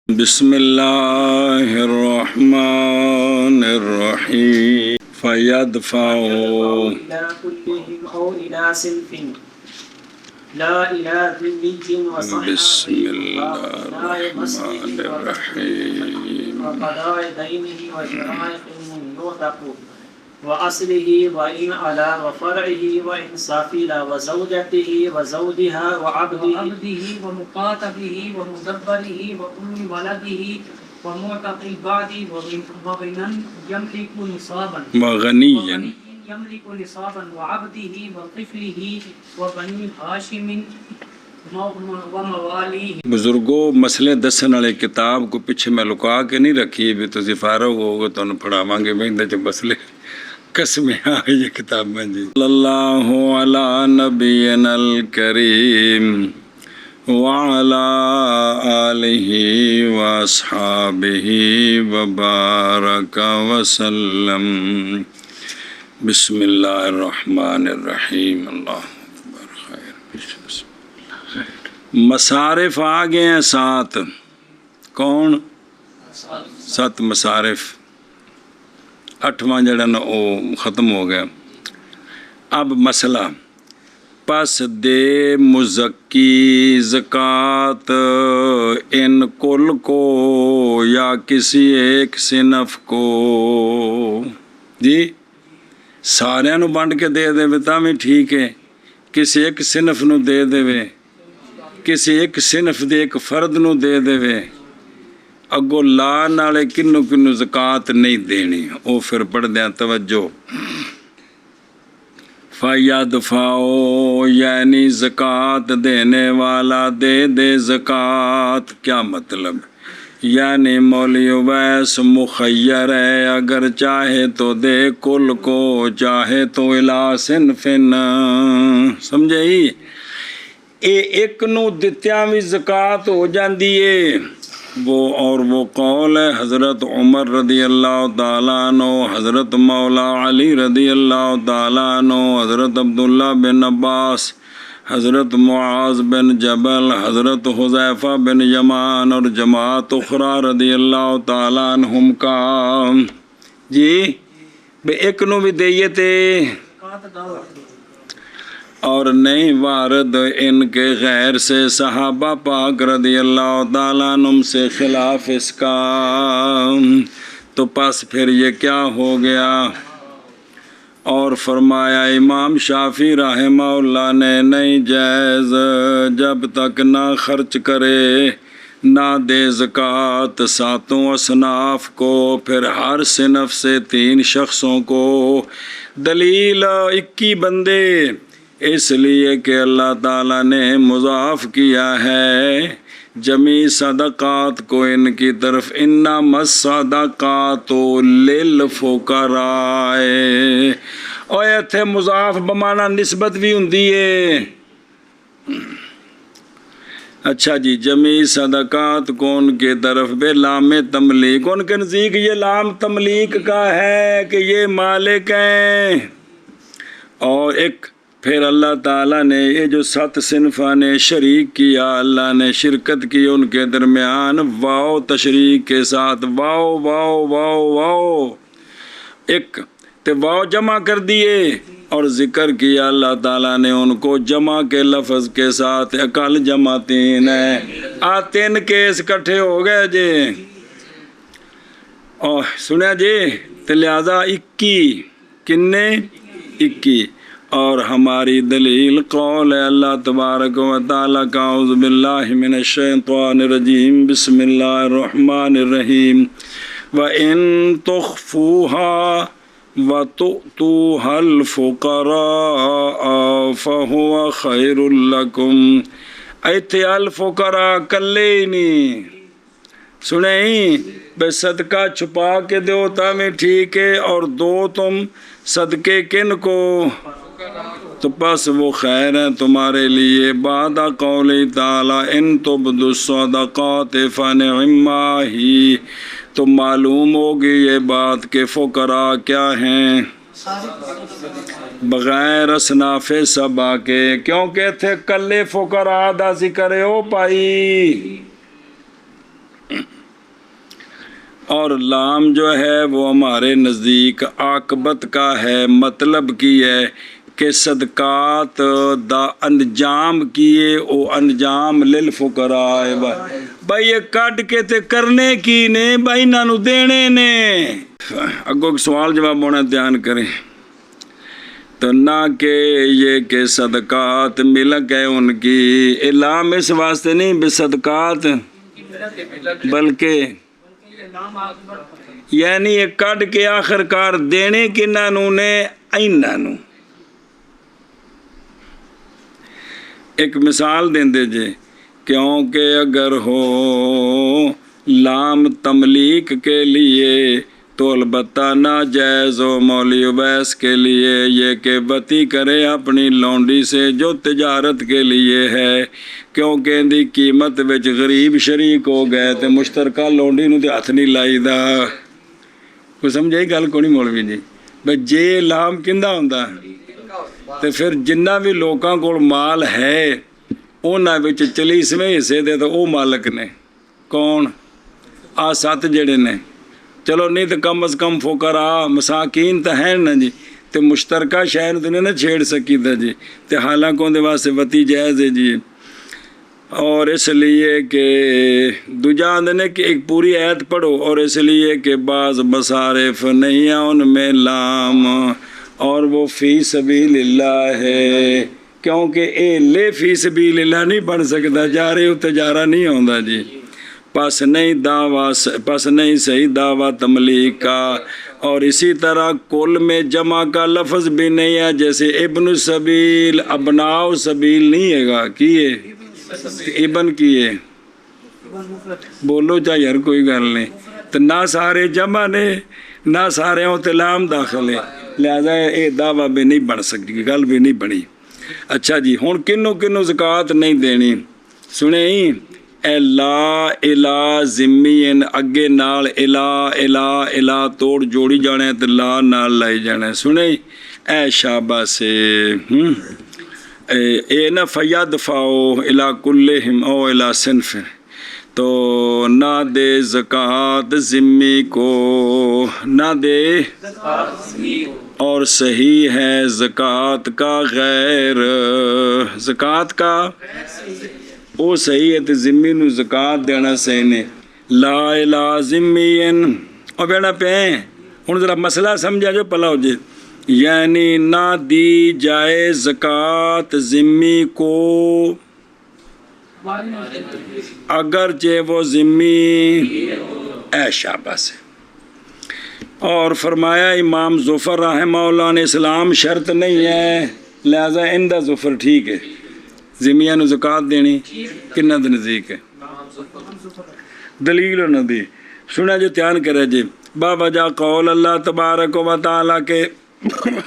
بسم اللہ الرحمن الرحیم فیدفعوا إلى كلهم أو إلى سلف لا إلى ذلي وصحابه بسم اللہ وقضاء مسجده الرحمن الرحیم وقضاء دينه وشرائع يوثق وأصله وإن على وفرعه وإن سافل وزوجته وزوجها وعبده ومقاتبه ومدبره وأم ولده ومعتق البعد وغنى يملك نصابا وغنیا يملك نصابا وعبده وطفله وبني هاشم ومواليه. بزرگوں مسئلے دسن والے کتاب کو پیچھے میں لکا کے نہیں رکھی بھی تسی فارغ ہوگے تو پڑھاواں گے میں اندر مسئلے قسمیں آئی یہ کتاب میں جی. صلی اللہ علی نبینا الکریم وعلى آلہ واصحابہ وبارک وسلم. بسم اللہ الرحمن الرحیم. اللہ اکبر. خیر. مصارف آ گئے ہیں 7. کون؟ 7 مصارف. 8واں جڑا نا وہ ختم ہو گیا. اب مسئلہ پس دے مزکی زکوٰۃ ان کل کو یا کسی ایک صنف کو. جی سارے نو بانٹ کے دے دے تا بھی ٹھیک ہے. کسی ایک صنف نو دے دے کسی ایک صنف دے ایک فرد نو دے دے اگو لا نالے کنو کنو زکوٰۃ نہیں دینی. او پھر پڑھ دیں توجہ. فَيَدْفَعُ یعنی زکوٰۃ دینے والا دے دے زکوٰۃ. کیا مطلب؟ یعنی مولوی اویس مخیر ہے، اگر چاہے تو دے کل کو، چاہے تو الا صنفن. سمجھے ہی ایک نو دتیاں بھی زکوٰۃ ہو جاندی ہے. وہ اور وہ قول ہے حضرت عمر رضی اللہ تعالیٰ عنہ، حضرت مولا علی رضی اللہ تعالیٰ عنہ، حضرت عبداللہ بن عباس، حضرت معاذ بن جبل، حضرت حذیفہ بن یمان اور جماعت اخرى رضی اللہ تعالیٰ عنہم کا. جی بے ایک نو بھی دئیے تھے اور نہیں وارد ان کے غیر سے صحابہ پاک رضی اللہ تعالیٰ عنہم سے خلاف اس کا. تو پس پھر یہ کیا ہو گیا؟ اور فرمایا امام شافعی رحمہ اللہ نے نہیں جائز جب تک نہ خرچ کرے نہ دے زکوٰۃ 7 اصناف کو، پھر ہر صنف سے 3 شخصوں کو. دلیل 21 بندے، اس لیے کہ اللہ تعالیٰ نے مضاف کیا ہے جمی صدقات کو ان کی طرف. انما الصدقات للفقراء. اور ایتھے مضاف بمانا نسبت بھی ہوندی ہے. اچھا جی جمی صدقات کو ان کی طرف بے لام تملیک. ان کے نزدیک یہ لام تملیک کا ہے کہ یہ مالک ہیں. اور ایک پھر اللہ تعالیٰ نے یہ جو 7 صنفہ نے شریک کیا، اللہ نے شرکت کی ان کے درمیان واو تشریک کے ساتھ. واو واو واو واو ایک تے واو جمع کر دیے اور ذکر کیا اللہ تعالیٰ نے ان کو جمع کے لفظ کے ساتھ. اکل جمع 3 ہے. 3 کیس کٹھے ہو گئے جی. اور سنیا جی تو لہذا 21 کنے 21. اور ہماری دلیل قول ہے اللہ تبارک و تعالیٰ کا. اعوذ باللہ من الشیطان الرجیم. بسم اللہ الرحمن الرحیم. وَإِن تُخْفُوهَا وَتُؤْتُوهَا الْفُقَرَاءَ فَهُوَ خَيْرٌ لَكُمْ. ایتھے الفقراء کلے ہی نہیں سنیں بے صدقہ چھپا کے دو تمہیں ٹھیک ہے، اور دو تم صدقے کن کو تو پس وہ خیر ہے تمہارے لیے. بعد قول تعالی ان تبدوا الصدقات فنعما ہی. تو معلوم ہوگی یہ بات کہ فقراء کیا ہیں بغیر اصناف سبا کے. کیونکہ تھے کلے فقراء دا ذکر ہو پائی. اور لام جو ہے وہ ہمارے نزدیک عاقبت کا ہے، مطلب کی ہے کہ صدقات دا انجام کیے او انجام للفقراء بھائی یہ کٹ کے تے کرنے کی نے بھائی نانو دینے نے۔ اگو سوال جواب ہونا دھیان کریں تو نہ کہ یہ کہ صدقات ملک ہے ان کی، اعلام اس واسطے نہیں بے صدقات بلکہ یعنی یہ کٹ کے آخر کار دینے کی نانو نے اینانو۔ ایک مثال دیں دے جے کیونکہ اگر ہو لام تملیک کے لیے تو البتہ ناجائز ہو مولوی اویس کے لیے یہ کہ بتی کرے اپنی لونڈی سے جو تجارت کے لیے ہے، کیونکہ دی قیمت وچ غریب شریک ہو گئے تے مشترکہ لونڈی نو تے ہاتھ نہیں لائی دا۔ کوئی سمجھائی گل کو نہیں مولوی جی؟ بھئی جے لام کندہ ہوندا تے پھر جنہ بھی لوکاں کول مال ہے انہاں وچ 40ویں حصے دے تو او مالک نے کون؟ آ 7 جڑے نے، چلو نہیں تو کم از کم فقراء مساکین تو ہیں نا جی، تے مشترکہ شہر تو نہیں نہ چھیڑ سکی تھا جی، تے حالانکہ ان دے واسطے وتی جائز ہے جی۔ اور اس لیے کہ دوجا نے کہ ایک پوری آیت پڑھو، اور اس لیے کہ بعض مصارف نہیں ہیں ان میں لام، اور وہ فی سبیل اللہ ہے، کیونکہ اے لے فی سبیل اللہ نہیں پڑھ سکتا، جا رہے ہو تجارہ نہیں ہوندہ جی۔ پس نہیں صحیح دعویٰ تملیک کا، اور اسی طرح کل میں جمع کا لفظ بھی نہیں ہے، جیسے ابن سبیل ابناء سبیل نہیں ہے گا کیے ابن کیے بولو چاہے ہر کوئی گل نہیں، تو نہ سارے جمع نے نہ سارے لام داخل ہے، لہذا یہ دعویٰ بھی نہیں بن سکتی، گل بھی نہیں بنی۔ اچھا جی ہوں کنوں زکوٰۃ نہیں دینی سنے ہی اے لا الہ ذمین اگے نال الہ توڑ جوڑی جانے تے لا نال لائی جانے سنے اے شابہ سے اے نہ فیدفعو الہ کلہم او الہ صنف، تو نہ دے زکوٰۃ ذمی کو نہ دے، اور صحیح ہے زکوٰۃ کا غیر زکوٰۃ کا او صحیح ہے تے ذمی نو زکوٰۃ دینا صحیح نے، لا الہ ذمین اور بیڑا پہ ہوں ذرا مسئلہ سمجھا جو پلا ہو جائے، یعنی نہ دی جائے زکوٰۃ ذمی کو اگرچہ وہ ذمی اے شابہ سے۔ اور فرمایا امام ظفر رحمہ اللہ نے اسلام شرط نہیں ہے، لہذا اندہ ظفر ٹھیک ہے، ذمیہ نو زکوٰۃ دینی کنہ دے نزدیک ہے دلیل نہ دی سنا جو دھیان کرے جی بابا جا قول اللہ تبارک و تعالیٰ کے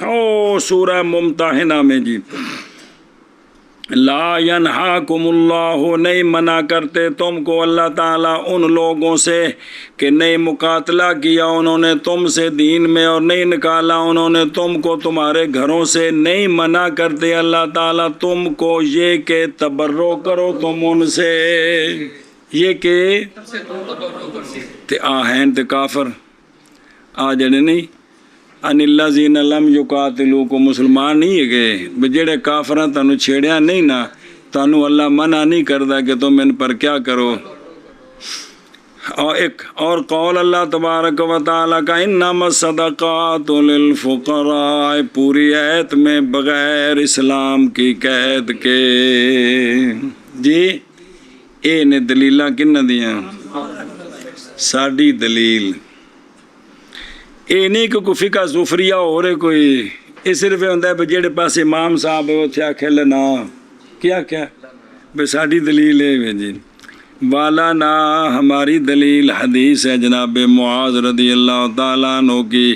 او سورہ ممتحنہ میں جی لا ینہاکم اللہ نہیں منع کرتے تم کو اللہ تعالیٰ ان لوگوں سے کہ نہیں مقاتلہ کیا انہوں نے تم سے دین میں اور نہیں نکالا انہوں نے تم کو تمہارے گھروں سے، نہیں منع کرتے اللہ تعالیٰ تم کو یہ کہ تبرو کرو تم ان سے، یہ کہ تے آہین تے کافر آ جڑے نہیں ان الذین لم یقاتلوکم مسلمان نہیں ہے گئے جڑے کافراں تانوں چھیڑیا نہیں نا تانوں اللہ منع نہیں کردا کہ تم ان پر کیا کرو۔ اور قول اللہ تبارک و تعالیٰ کا انما الصدقات للفقراء پوری آیت میں بغیر اسلام کی قید کے جی اے نے دلیلاں کنہ دیاں ساڑی دلیل اے نہیں کہ کوئی فقہ ظفریہ ہو رہے کوئی یہ صرف ہوتا ہے جہے پاس امام صاحب ہے اتنے آخر لینا کیا بھائی ساڑی دلیل ہے جی والا نا ہماری دلیل حدیث ہے جناب معاذ رضی اللہ تعالیٰ عنہ کی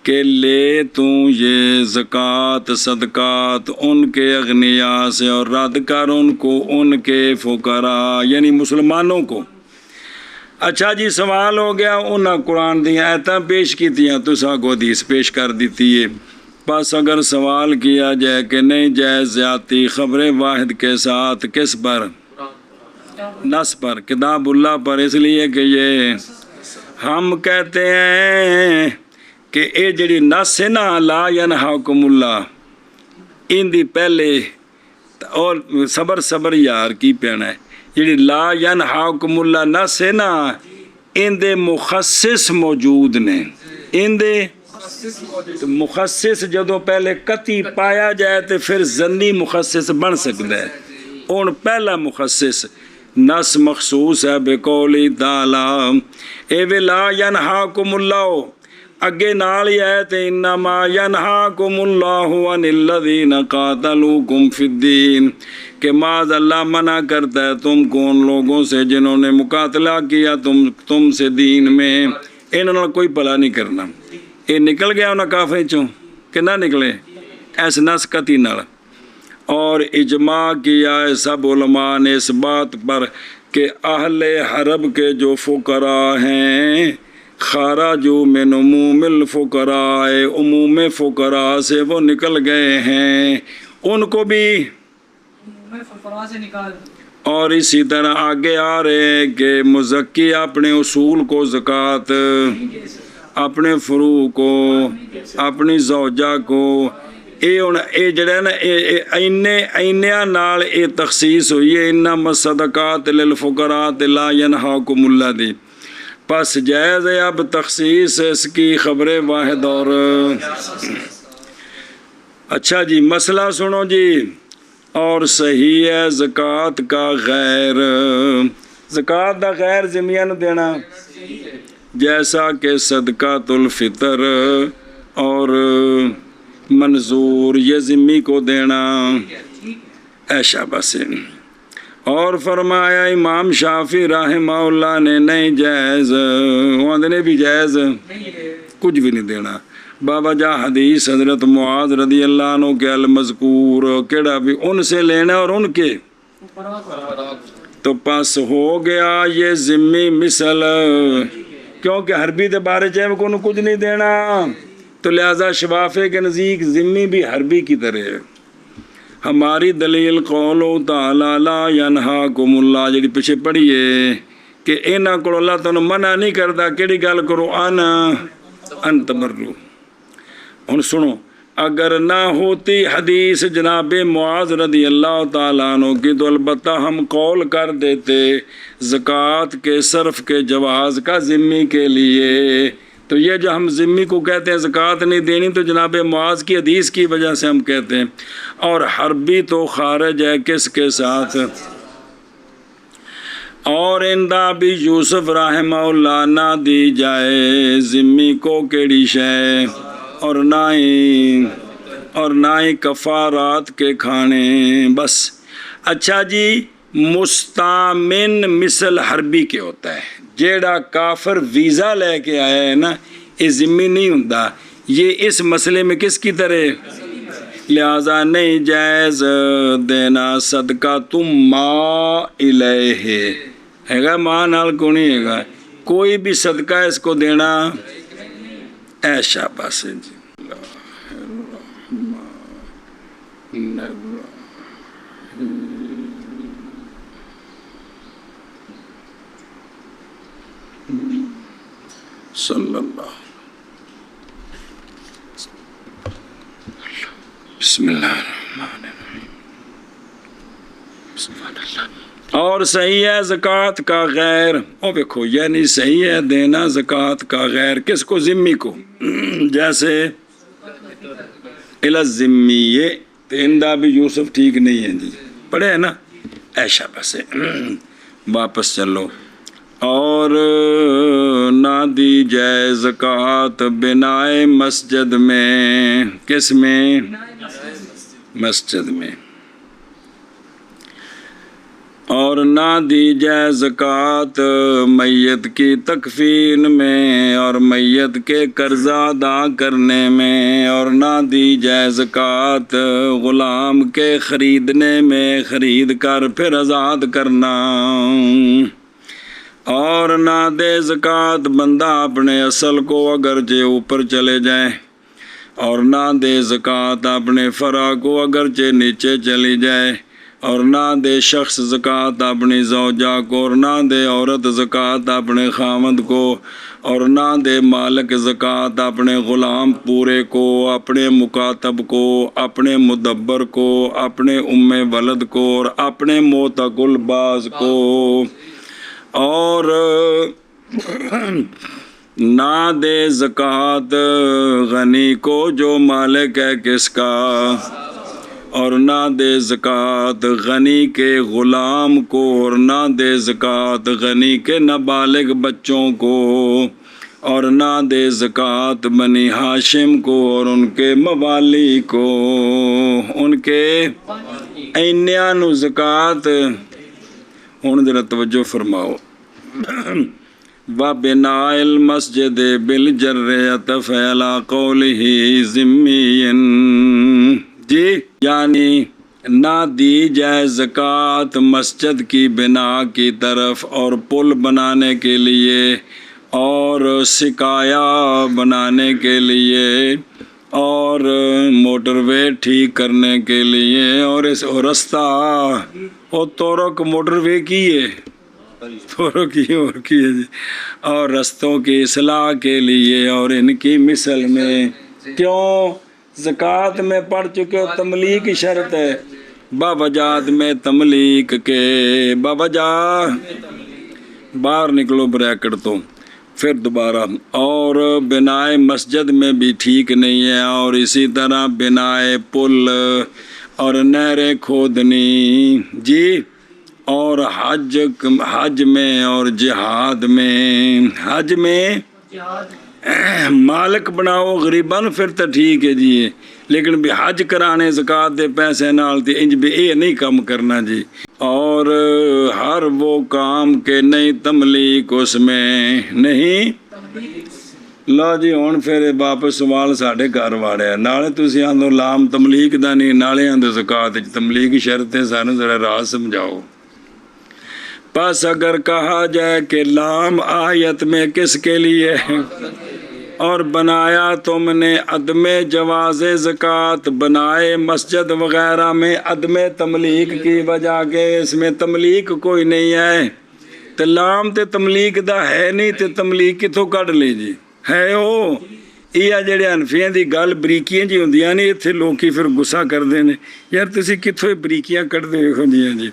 کہ لے تو یہ زکوٰۃ صدقات ان کے اغنیاء سے اور رد کر ان کو ان کے فقراء یعنی مسلمانوں کو۔ اچھا جی سوال ہو گیا انہاں قرآن دی آیتاں پیش کی تھیں تو ساگو حدیث پیش کر دیتی ہے، بس اگر سوال کیا جائے کہ نہیں جائز زیادتی خبر واحد کے ساتھ کس پر نص پر کتاب اللہ پر، اس لیے کہ یہ ہم کہتے ہیں کہ اے جڑی نس ہے نا لا ینہاکم اللہ ان دی پہلے اور صبر یار کی پینا ہے جڑی لا ینہاکم اللہ نس ہے نا ان دے مخصص موجود نے ان دے مخصص جدوں پہلے قطعی پایا جائے تو پھر ظنی مخصص بن سکتا ہے ہن پہلا مخصص نس مخصوص ہے بقولی تعالی اے وی لا ینہاکم اللہ اگے نال ہی ہے تے انما ینہاکم اللہ عن الذین قاتلوکم فی الدین کہ معاذ اللہ منع کرتا ہے تم کو ان لوگوں سے جنہوں نے مقاتلہ کیا تم سے دین میں انہوں نے کوئی بھلا نہیں کرنا یہ نکل گیا انہاں کافر چوں کہ نہ نکلے ایس نس قطعی نال اور اجماع کیا ہے سب علماء نے اس بات پر کہ اہل حرب کے جو فقراء ہیں خارجوا من عموم الفقراء عموم فقراء سے وہ نکل گئے ہیں ان کو بھی اور اسی طرح آگے آ رہے ہیں کہ مزکی اپنے اصول کو زکوٰۃ اپنے فروع کو اپنی زوجہ کو اے جڑا نا اینیاں نال اے تخصیص ہوئی ہے انما الصدقات للفقراء لا ینہاکم اللہ دی پس جائز ہے اب تخصیص اس کی خبر واحد اور اچھا جی مسئلہ سنو جی اور صحیح ہے زکوٰۃ کا غیر زکوٰۃ دا غیر ذمیہ نو دینا جیسا کہ صدقۃ الفطر اور منظور یہ ذمی کو دینا ایشا بس اور فرمایا امام شافعی رحمہ اللہ نے نہیں جائز نے بھی جائز کچھ بھی نہیں دینا بابا جا حدیث حضرت معاذ رضی اللہ عنہ کے المذکور کیڑا بھی ان سے لینا اور ان کے تو پس ہو گیا یہ ذمی مثل کیونکہ حربی دے بارے چاہے وہ کو کچھ نہیں دینا تو لہذا شفافے کے نزدیک ذمی بھی حربی کی طرح ہے ہماری دلیل قول تعالی لا ینہاکم اللہ جڑی پیچھے پڑھی ہے کہ انہاں کو اللہ تعالیٰ منع نہیں کرتا کیڑی گل کرو ان تبرو ہن سنو اگر نہ ہوتی حدیث جناب معاذ رضی اللہ تعالیٰ عنہ کی تو البتہ ہم قول کر دیتے زکوٰۃ کے صرف کے جواز کا ذمی کے لیے تو یہ جو ہم ذمی کو کہتے ہیں زکوٰۃ نہیں دینی تو جناب معاذ کی حدیث کی وجہ سے ہم کہتے ہیں اور حربی تو خارج ہے کس کے ساتھ اور اندہ بھی یوسف رحمہ اللہ نہ دی جائے ذمی کو کیڑی شے اور نہ ہی کفارات کے کھانے بس اچھا جی مستامن مثل حربی کے ہوتا ہے جیڑا کافر ویزا لے کے آیا ہے نا یہ ذمی نہیں ہوتا یہ اس مسئلے میں کس کی طرح لہذا نہیں جائز دینا صدقہ تم ما الیہ ہے گا ماں نال کو نہیں ہے گا کوئی بھی صدقہ اس کو دینا ایشا بس جی صلی اللہ بسم اللہ الرحمن الرحیم اور صحیح ہے زکوٰۃ کا غیر او دیکھو یعنی صحیح ہے دینا زکوٰۃ کا غیر کس کو ذمی کو جیسے الذمی یہ تیندہ بھی یوسف ٹھیک نہیں ہے جی پڑھے ہے نا ایشا بس واپس چلو اور نہ دی جائے زکوٰۃ بنائے مسجد میں کس میں مسجد میں اور نہ دی جائے زکوٰۃ میت کی تکفین میں اور میت کے قرضہ ادا کرنے میں اور نہ دی جائے زکوٰۃ غلام کے خریدنے میں خرید کر پھر آزاد کرنا اور نہ دے زکوٰۃ بندہ اپنے اصل کو اگرچہ اوپر چلے جائے اور نہ دے زکوٰۃ اپنے فرع کو اگرچہ نیچے چلی جائے اور نہ دے شخص زکوٰۃ اپنی زوجہ کو، اور نہ دے عورت زکوٰۃ اپنے خامد کو، اور نہ دے مالک زکوٰۃ اپنے غلام پورے کو، اپنے مکاتب کو، اپنے مدبر کو، اپنے ولد کو، اور اپنے موتق الباز کو، اور نہ دے زکوٰۃ غنی کو جو مالک ہے کس کا، اور نہ دے زکوٰۃ غنی کے غلام کو، اور نہ دے زکوٰۃ غنی کے نابالغ بچوں کو، اور نہ دے زکوٰۃ بنی ہاشم کو اور ان کے موالی کو، ان کے اینیاں نو زکوٰۃ۔ ہن ذرا توجہ فرماؤ۔ وَبِنَاءِ الْمَسْجِدِ بِالْجَرِّ عَطْفٌ عَلَىٰ قَوْلِهِ ذِمِّيًّا، جی یعنی نہ دی جائے زکوٰۃ مسجد کی بنا کی طرف، اور پل بنانے کے لیے، اور سکایا بنانے کے لیے، اور موٹر وے ٹھیک کرنے کے لیے، اور اس رستہ اور تورک موٹر وے کی ہے، توروں کی اور کی ہے جی، اور رستوں کی اصلاح کے لیے، اور ان کی مثل میں کیوں زکوٰۃ میں پڑھ چکے ہو تملیک شرط ہے، باوجات میں تملیک کے، باوجہ باہر نکلو بریکٹ تو پھر دوبارہ، اور بنائے مسجد میں بھی ٹھیک نہیں ہے، اور اسی طرح بنائے پل اور نہریں کھودنی، جی، اور حج میں اور جہاد میں، حج میں مالک بناؤ غریباً پھر تو ٹھیک ہے جی، لیکن بھی حج کرانے زکوٰۃ دے پیسے نال تے انج بھی یہ نہیں کام کرنا جی، اور ہر وہ کام کے نہیں تملیک اس میں نہیں۔ لو جی ہن پھر واپس سوال ساڈے گھر واڑیا، نالے تسی آندو لام تملیک دا نہیں، نالے آندو زکوٰۃ تملیک شرط ہے، سانو ذرا راز سمجھاؤ۔ پس اگر کہا جائے کہ لام آیت میں کس کے لیے ہے، اور بنایا تم نے عدم جواز زکوٰۃ، بنائے مسجد وغیرہ میں عدم تملیک کی وجہ کے اس میں تملیک کوئی نہیں ہے، تو لام تے تملیک دا ہے نہیں، تے تملیک کتوں کڈ لی جی، ہے او یہ جڑے حنفیاں دی گل بریکیاں جی ہوندیاں نے، اتنے لوکی پھر غصہ کردے نے، یار تسی کتوں بریکیاں کڈدے ہوندیاں جی۔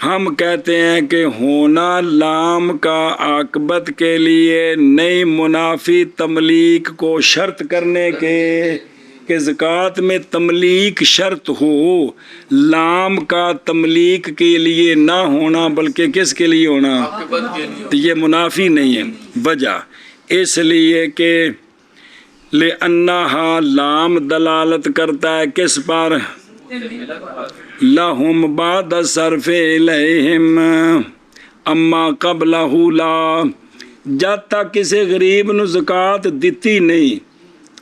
ہم کہتے ہیں کہ ہونا لام کا عاقبت کے لیے نہیں منافی تملیک کو شرط کرنے کے، کہ زکوٰۃ میں تملیک شرط ہو، لام کا تملیک کے لیے نہ ہونا بلکہ کس کے لیے ہونا، تو یہ منافی نہیں ہے۔ وجہ اس لیے کہ لِأَنَّهَا لام دلالت کرتا ہے کس پر، لہم بعد صرف الیہم اما قبلہ لا، جب تک کسی غریب نو زکوٰۃ دتی نہیں،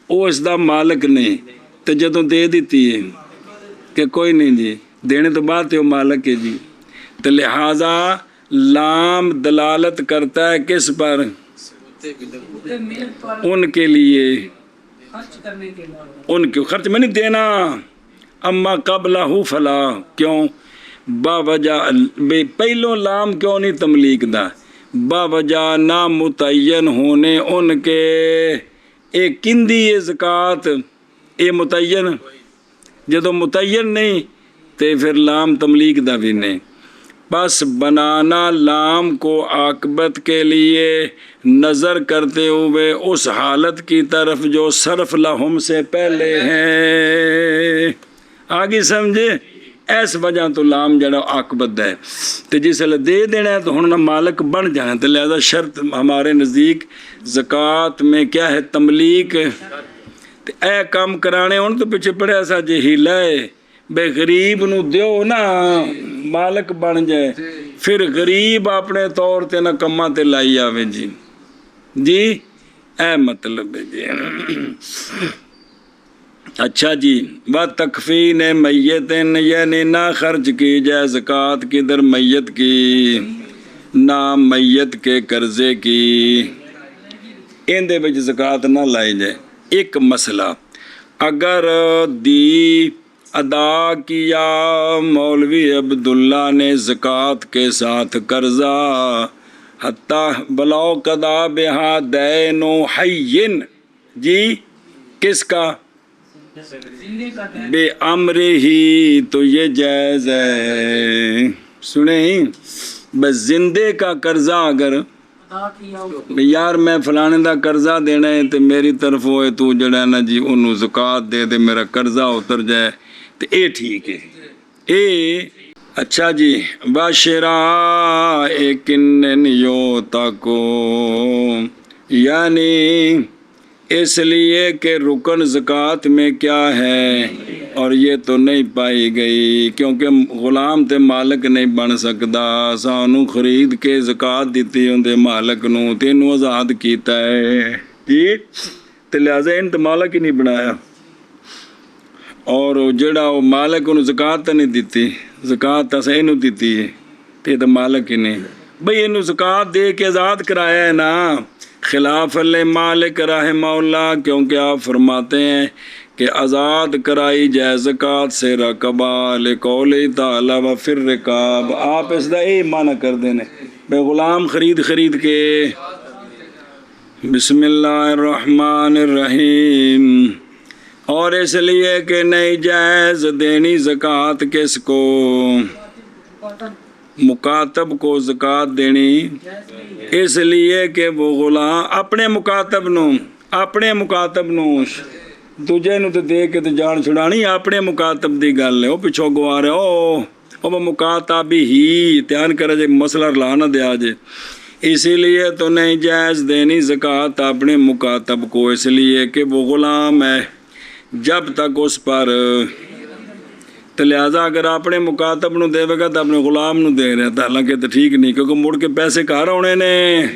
وہ اس دا مالک نہیں، تو جدوں دے دیتی ہے کہ کوئی نہیں جی، دینے تو بعد وہ مالک ہے جی، تو لہٰذا لام دلالت کرتا ہے کس پر، ان کے لیے، ان کے خرچ میں نہیں دینا، اما قبلہ فلا، کیوں باوجہ پہلو لام کیوں نہیں تملیک دا، باوجہ نامتعین ہونے ان کے، ایک کندی زکوٰۃ اے متعین، جدو متعین نہیں تے پھر لام تملیک دا بھی نہیں۔ بس بنانا لام کو عاقبت کے لیے نظر کرتے ہوئے اس حالت کی طرف جو صرف لہم سے پہلے ہے، آگے سمجھے، اس وجہ تو لام جڑا عاقبت ہے، تو جس لئے دے دینا ہے تو ہن مالک بن جانا، تو لہذا شرط ہمارے نزدیک زکوٰۃ میں کیا ہے، تملیک، تو اے کام کرانے ہن تو پیچھے پڑے ایسا جی ہیلا ہے، بے غریب نو دیو نا مالک بن جائے، پھر غریب اپنے طور تے نہ کماں تے لائی آوے جی، جی اے مطلب ہے جی۔ اچھا جی، وَتَكْفِينِ مَيِّتٍ، یعنی نہ خرچ کی جائے زکوٰۃ کدھر، میت کی، نہ میت کے قرضے کی، ان دے وچ زکوٰۃ نہ لائی جائے۔ ایک مسئلہ، اگر دی ادا کیا مولوی عبداللہ نے زکوٰۃ کے ساتھ قرضہ، حتیٰ بلاؤ قدا بہا دین و حین، جی کس کا؟ بے امر ہی، تو یہ جائز ہے. سنیں بس زندے کا قرضہ اگر یار میں فلانے دا قرضہ دینا ہے تو میری طرف ہوئے تو جڑا نا جی انہوں زکوٰۃ دے دے میرا قرضہ اتر جائے تو اے ٹھیک ہے. اے اچھا جی. باشرا ایکنن یوتا کو، یعنی اس لیے کہ رکن زکوٰۃ میں کیا ہے، اور یہ تو نہیں پائی گئی کیونکہ غلام تے مالک نہیں بن سکتا. سانو خرید کے زکوٰۃ دیتی ہوں مالک نو، تینوں آزاد کیتا ہے جی، تے لہٰذا ان تے مالک ہی نہیں بنایا. اور جڑا وہ مالک انہوں زکوٰۃ تے نہیں دیتی، زکوٰۃ اساں اینوں دیتی ہے تے تے مالک ہی نہیں. بھئی اینوں زکوٰۃ دے کے آزاد کرایا ہے نا، خلاف مالک رحمہ اللہ، کیونکہ آپ فرماتے ہیں کہ آزاد کرائی جائے زکوٰۃ سے رقبہ، لقول تعالی و فر رقاب. آپ اس دا اے معنی کر دینے بے غلام خرید کے. بسم اللہ الرحمن الرحیم. اور اس لیے کہ نہیں جائز دینی زکوٰۃ کس کو؟ مکاتب کو زکوٰۃ دینی، اس لیے کہ وہ غلام اپنے مکاتب نو دوجے نو تے دے کے تے جان چھڑانی، اپنے مکاتب دی گل ہے. وہ پچھو گوا رہے وہ مکاتبی ہی دھیان کرے جے مسئلہ لا نہ دیا جے. اسی لیے تو نہیں جائز دینی زکوٰۃ اپنے مکاتب کو، اس لیے کہ وہ غلام ہے جب تک اس پر، تو لہٰذا اگر اپنے مکاتب نو دے گا تو اپنے غلام نو دے رہا تھا، حالانکہ تو ٹھیک نہیں، کیونکہ مڑ کے پیسے کہاں ہونے نے.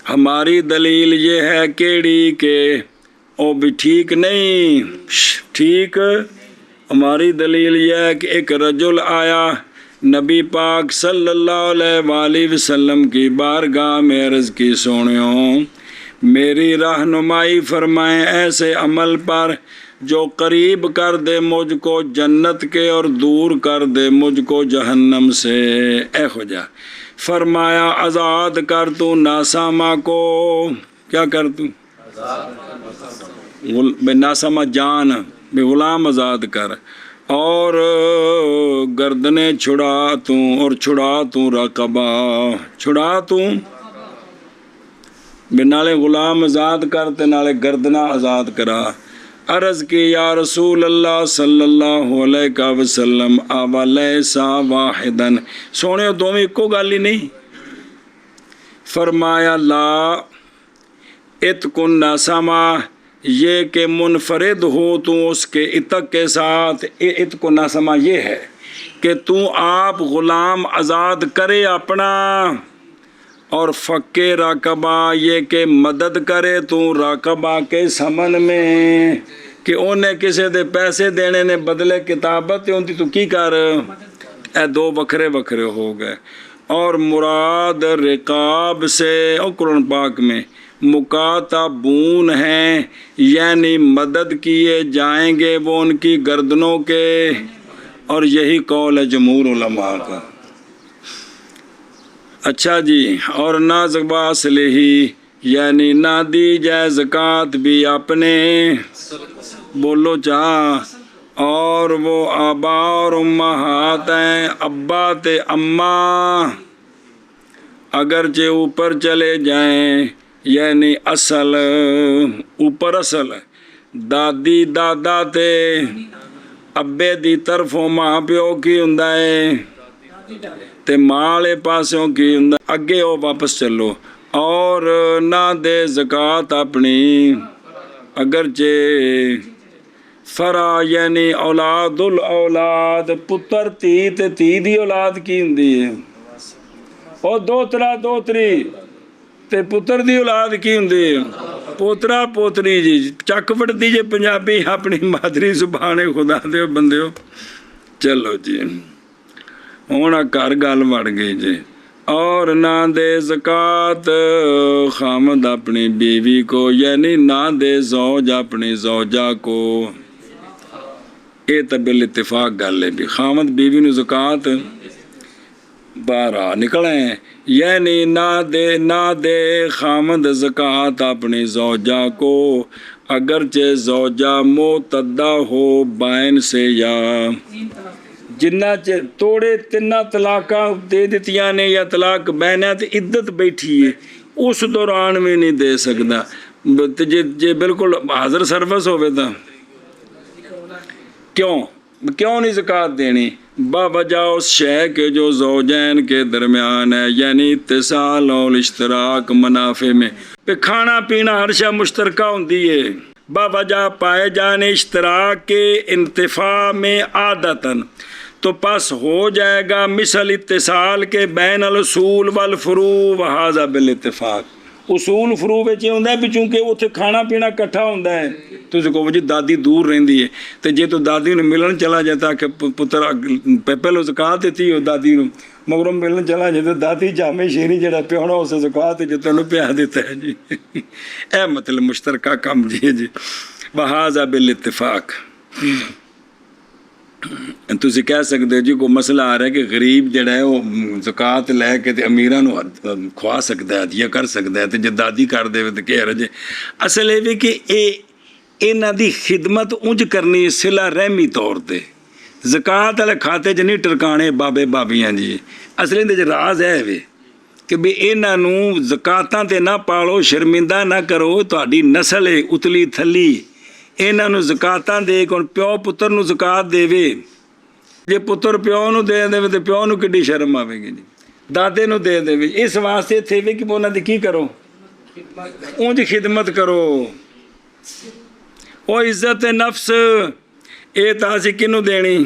ہماری دلیل یہ ہے کیڑی کہ او بھی ٹھیک نہیں. ٹھیک ہماری دلیل یہ ہے کہ ایک رجل آیا نبی پاک صلی اللہ علیہ وآلہ وسلم کی بارگاہ میں عرض کی، سونیوں میری رہنمائی فرمائیں ایسے عمل پر جو قریب کر دے مجھ کو جنت کے اور دور کر دے مجھ کو جہنم سے. اے خدا فرمایا آزاد کر تو ناسامہ کو. کیا کر تو؟ بے ناسامہ جان، بے غلام آزاد کر، اور گردنیں چھڑا تو، اور چھڑا تو رقبہ، چھڑا تو بے نالے غلام آزاد کر تے نالے گردنہ آزاد کرا. عرض کی یا رسول اللہ صلی اللہ علیہ وسلم اولیسا واحدن، سونے دومی کو گالی نہیں. فرمایا لا اتکن ناسما، یہ کہ منفرد ہو تو اس کے اتق کے ساتھ. اتکن ناسما یہ ہے کہ تو آپ غلام آزاد کرے اپنا، اور فکے راقبہ یہ کہ مدد کرے تو راقبہ کے سمن میں، کہ انہیں کسی دے پیسے دینے نے بدلے کتابت ہوتی تو کی کر. اے دو وکھرے ہو گئے. اور مراد رقاب سے قرآن پاک میں مکاتبون ہیں، یعنی مدد کیے جائیں گے وہ ان کی گردنوں کے، اور یہی قول ہے جمہور علماء کا. اچھا جی. اور نہ زکوٰۃ ہی، یعنی نہ دی جائے زکوٰۃ بھی اپنے، بولو چاہ، اور وہ آبا اور امہات ہیں، ابا تے اماں اگرچہ اوپر چلے جائیں، یعنی اصل اوپر اصل دادی دادا تے ابے دی طرفوں ماں پیو کی ہوندا ہے تے مالے پاسوں کی ہوندا، اگے وہ واپس چلو. اور نہ دے زکوٰۃ اپنی اگرچہ فرا، یعنی اولاد الاولاد، پتر تھی تے تھی دی اولاد کی ہوندی ہے، اور دوترا دوتری تے پتر دی اولاد کی ہوندی ہے، پوترا پوتری. جی چک وڑدی جے پنجابی اپنی مادری زبان خدا دے بندیو. چلو جی ہوں گھر گل بڑھ گئی جی. اور نہ دے زکوٰۃ خامد اپنی بیوی کو، یعنی نہ دے زوج اپنی زوجہ کو. یہ تو بل اتفاق گل ہے بھی خامد بیوی نو زکات باہر نکل ہیں، یعنی نہ دے خامد زکات اپنی زوجہ کو اگرچہ زوجہ معتدہ ہو بائن سے یا جنہ توڑے تینا طلاقاں دے دتیاں نے یا طلاق بہن ہے تو عدت بیٹھی ہے اس دوران بھی نہیں دے سکتا جے بالکل حاضر سروس ہوئے تا کیوں نہیں زکوٰۃ دینی؟ باوجہ اس شے کے جو زوجین کے درمیان ہے، یعنی اتصال اور اشتراک منافع میں پہ کھانا پینا ہر شے مشترکہ ہوندی ہے، باوجہ پائے جانے اشتراک کے انتفاع میں عادتاً تو پس ہو جائے گا مثل اتصال کے بین الاصول والفروع وہذا بالاتفاق۔ اصول فروع وچ ہوندا ہے بھی چونکہ اوتھے کھانا پینا اکٹھا ہوندا ہے تسی کہو جی دادی دور رہندی ہے تے جے تو دادی نوں ملن چلا جاتا کہ پتر پہلو زکات دیتی ہو دادی نوں مگروں ملن چلا جاتا دادی جامع شیری جڑا پیونا اس زکات جو تینوں پیا دیتا ہے جی اے مطلب مشترکہ کم جی وہذا بالاتفاق۔ تسی کہہ سکتے جی کوئی مسئلہ آ رہا ہے کہ غریب جڑا ہے وہ زکات لے کے امیراں نو کھوا سکتا ہے عطیہ کر سکتا ہے تے جے دادی کر دے تے کہہ رہے اصل یہ کہ انہاں دی خدمت اونج کرنی صلہ رحمی طور تے زکات والے کھاتے چ نہیں ٹرکانے بابے بابیاں جی اصل اندر راز ہے وے کہ بھی انہاں نو زکاتاں تے نہ پالو شرمندہ نہ کرو تہاڈی نسل ہے اتلی تھلی انہاں نو زکاتاں دے کون پیو پتر نو زکات دے وے جے پتر پیو نو دے دے تے پیو نو کڈی شرم آوے گی جی دادے نو دے دے اس واسطے تھے وے کہ انہاں دی کی کرو اونج خدمت کرو او عزت نفس اے تاسی کنو دینی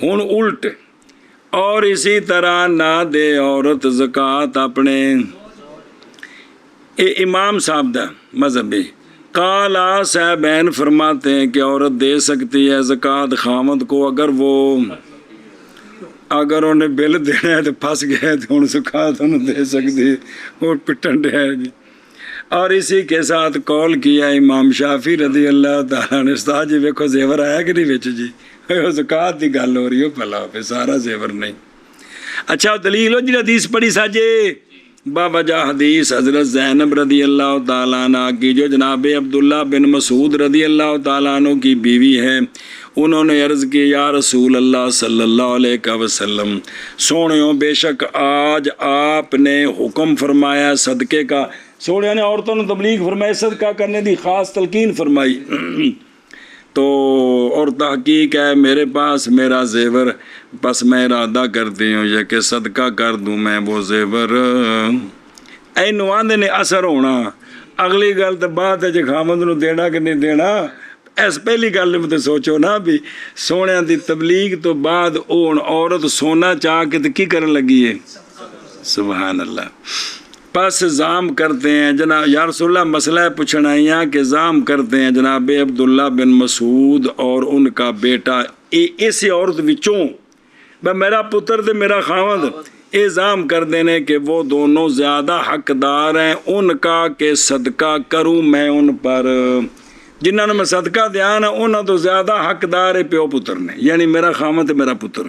ہن الٹ اور اسی طرح نہ دے عورت زکات اپنے امام صاحب دا مذہبی قالا صاحبین فرماتے ہیں کہ عورت دے سکتی ہے زکات خامد کو اگر انہیں بل دینا ہے تو پھنس گئے تو انہیں زکات انہیں دے سکتی ہے وہ پٹن رہے ہیں جی۔ اور اسی کے ساتھ قول کیا امام شافعی رضی اللہ تعالیٰ نے استاد جی ویکھو زیور آیا کہ نہیں وچ جی زکات دی گل ہو رہی ہو پلا پہ سارا زیور نہیں۔ اچھا دلیل ہو جی حدیث پڑھی ساجے باوجہ حدیث حضرت زینب رضی اللہ تعالیٰ عنہ کی جو جناب عبداللہ بن مسعود رضی اللہ تعالیٰ عنہ کی بیوی ہے انہوں نے عرض کی یا رسول اللہ صلی اللہ علیہ وسلم سونیوں بے شک آج آپ نے حکم فرمایا صدقے کا سوڑیا نے عورتوں نے تبلیغ فرمائی صدقہ کرنے دی خاص تلقین فرمائی تو اور تحقیق ہے میرے پاس میرا زیور بس میں ارادہ کرتی ہوں یہ کہ صدقہ کر دوں میں وہ زیور اے نواندے نے اثر ہونا اگلی گل تو بات ہے جی خامد نو دینا کہ نہیں دینا اس پہلی گل میں تو سوچو نا بھی سونے دی تبلیغ تو بعد اون عورت سونا چاہ کے تو کی کرن لگی ہے سبحان اللہ پس زام کرتے ہیں جناب یا رسول اللہ مسئلہ پوچھنا ہے کہ زام کرتے ہیں جناب عبداللہ بن مسعود اور ان کا بیٹا اسی عورت وچوں میرا پتر تے میرا خاوند الزام کر دینے کہ وہ دونوں زیادہ حقدار ہیں ان کا کہ صدقہ کروں میں ان پر جنہوں نے میں صدقہ دیا نا انہوں تو زیادہ حقدار ہے پیو پتر نے یعنی میرا خاوند میرا پتر۔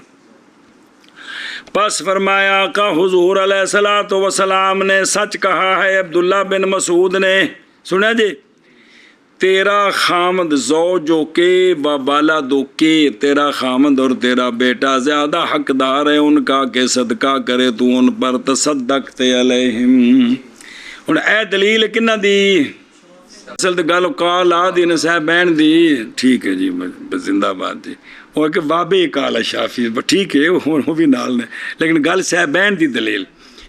پس فرمایا آقا حضور علیہ السلام نے سچ کہا ہے عبداللہ بن مسعود نے سنیا جی تیرا خامد زوجوں کے و بالادوں کے تیرا خامد اور تیرا بیٹا زیادہ حقدار ہے ان کا کہ صدقہ کرے تو ان پر تصدقت علیہم ان اے دلیل کنہ دی اصل تو گل قال آدین صاحبین دی ٹھیک ہے جی زندہ باد جی وہ کہ وابے کالا شافی ٹھیک ہے وہ بھی نال نے لیکن گل صاحبین دی دلیل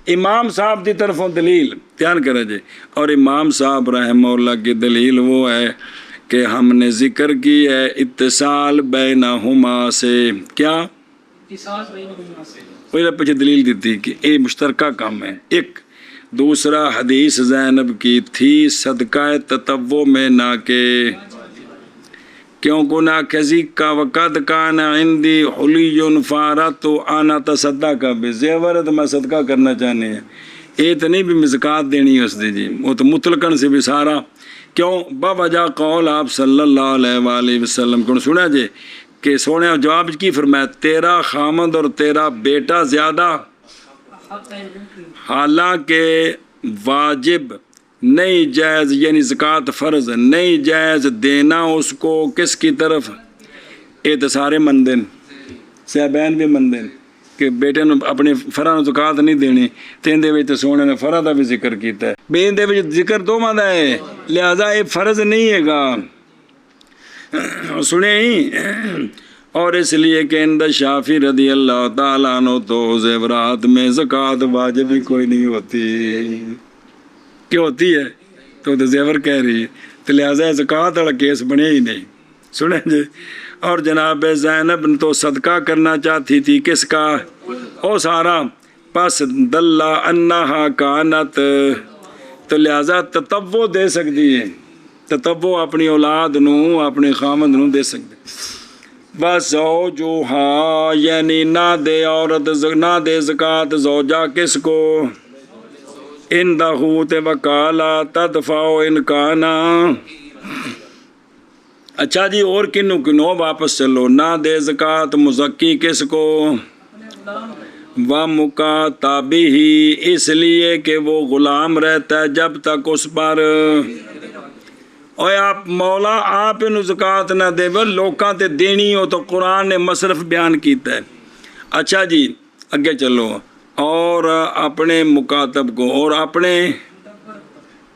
امام صاحب دی طرفوں دلیل دھیان کریں جی اور امام صاحب رحمہ اللہ کی دلیل وہ ہے کہ ہم نے ذکر کی ہے اتصال بینہما سے کیا وہ پیچھے دلیل دیتی کہ یہ مشترکہ کام ہے ایک دوسرا حدیث زینب کی تھی صدقہ تطوع میں نہ کہ کیوں کو نہ کسی کا وقت کان عندی حلی فارت تو آنا تصدق کا بھی زیور تو میں صدقہ کرنا چاہنے ہیں یہ تو نہیں بھی مزکات دینی ہے اس دی جی وہ تو مطلقاً سے بھی سارا کیوں؟ بوجہ قول آپ صلی اللہ علیہ وآلہ وسلم کو سنا جی کہ سونے جواب کی فرمایا تیرا خامد اور تیرا بیٹا زیادہ، حالانکہ واجب نہیں جائز یعنی زکوٰۃ فرض نہیں جائز دینا اس کو کس کی طرف؟ یہ تو سارے مندے صاحبین بھی مندے کہ بیٹے نو اپنے فرا نو زکوٰۃ نہیں دینی، تین دے وچ تے سونے نے فرا دا بھی ذکر کیتا ہے، بین دے وچ ذکر دوواں دا ہے، لہذا یہ فرض نہیں ہے گا، سنے ہی۔ اور اس لیے کہ اندر شافی رضی اللہ تعالیٰ عنہ تو زیورات میں زکوٰۃ واجب ہی کوئی نہیں ہوتی، کیوں ہوتی ہے؟ تو زیور کہہ رہی ہے، تو لہٰذا زکوٰۃ والا کیس بنے ہی نہیں، سنیں جی۔ اور جناب زینب تو صدقہ کرنا چاہتی تھی کس کا؟ او سارا، پس دلہ انہا کانت، تو لہٰذا تطوع دے سکتی ہے، تطوع اپنی اولاد نو اپنے خامد نو دے سکتے۔ بس جو ہاں یعنی نہ دے عورت نہ دے زکوٰۃ زوجہ کس کو؟ اندہو تے وکالا تدفع انکانا۔ اچھا جی، اور کنو کنو واپس چلو، نہ دے زکوٰۃ مزکی کس کو؟ ومکاتبہ، اس لیے کہ وہ غلام رہتا ہے جب تک اس پر، اوے آپ مولا آپ انہوں زکوٰۃ نہ دے لوکاں تے دینی ہو، تو قرآن نے مصرف بیان کیتا ہے۔ اچھا جی اگے چلو، اور اپنے مکاتب کو اور اپنے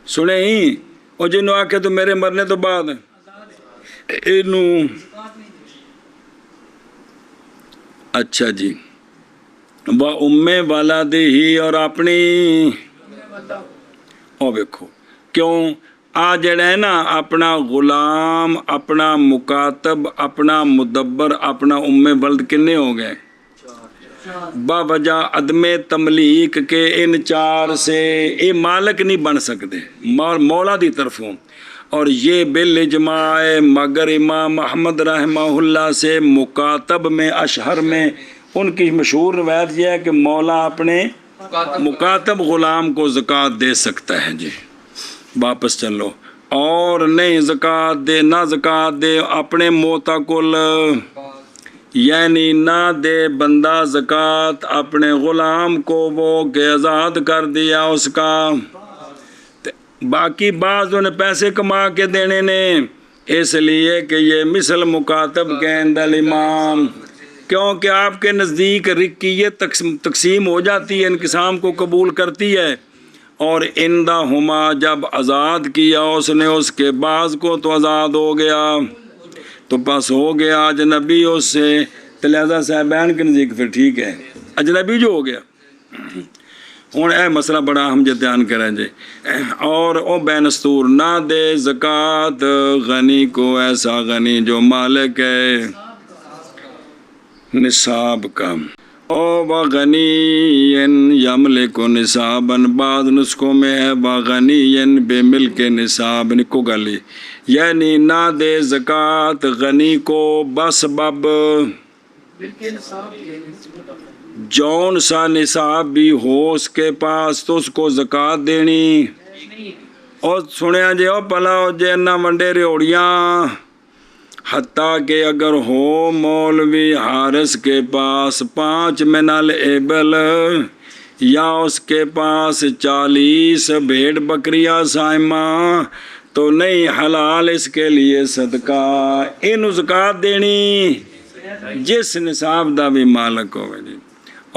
سنے ہی، اور جنہوں آکے تو میرے مرنے تو بعد انہوں، اچھا جی، وَأُمِّ اور اپنی، او دیکھو کیوں جڑا ہے نا اپنا غلام اپنا مکاتب اپنا مدبر اپنا ولد کنے ہو گئے؟ باوجہ عدم تملیک کے ان چار سے یہ مالک نہیں بن سکتے مولا دی طرفوں، اور یہ بالاجماع مگر امام احمد رحمہ اللہ سے مکاتب میں اشہر میں ان کی مشہور روایت یہ ہے کہ مولا اپنے مکاتب غلام کو زکوٰۃ دے سکتا ہے جی۔ واپس چلو، اور نہیں زکوٰۃ دے نہ زکوٰۃ دے اپنے معتقل، یعنی نہ دے بندہ زکوٰۃ اپنے غلام کو وہ کہ آزاد کر دیا اس کا، باقی بعض انہیں پیسے کما کے دینے نے، اس لیے کہ یہ مثل مکاتب کے اندر امام، کیونکہ آپ کے نزدیک رقیت تقسیم ہو جاتی ہے، انقسام کو قبول کرتی ہے، اور اندہما جب آزاد کیا اس نے اس کے بعض کو تو آزاد ہو گیا، تو بس ہو گیا اجنبی اس سے، تو لہذا صاحبین کے نزدیک پھر ٹھیک ہے، اجنبی جو ہو گیا۔ ہوں اے مسئلہ بڑا اہم جے دھیان کریں جی، اور او بے نستور نہ دے زکوٰۃ غنی کو، ایسا غنی جو مالک ہے نصاب کا، او وغنی یملک نصاباً، بعض نسخوں میں ہے وغنی بے ملک نصاب نکو گلی، یعنی نہ دے زکوٰۃ غنی کو بسبب جون سا نصاب بھی ہو اس کے پاس تو اس کو زکوٰۃ دینی، اور سنیا جے او پلا ہو جے نہ ونڈے ریوڑیاں، حتیٰ کہ اگر ہو مولوی حارث کے پاس 5 من الابل، یا اس کے پاس 40 بھیڑ بکریاں سائمہ، تو نہیں حلال اس کے لیے صدقہ، انہوں زکوٰۃ دینی جس نصاب دا بھی مالک ہوئے جی۔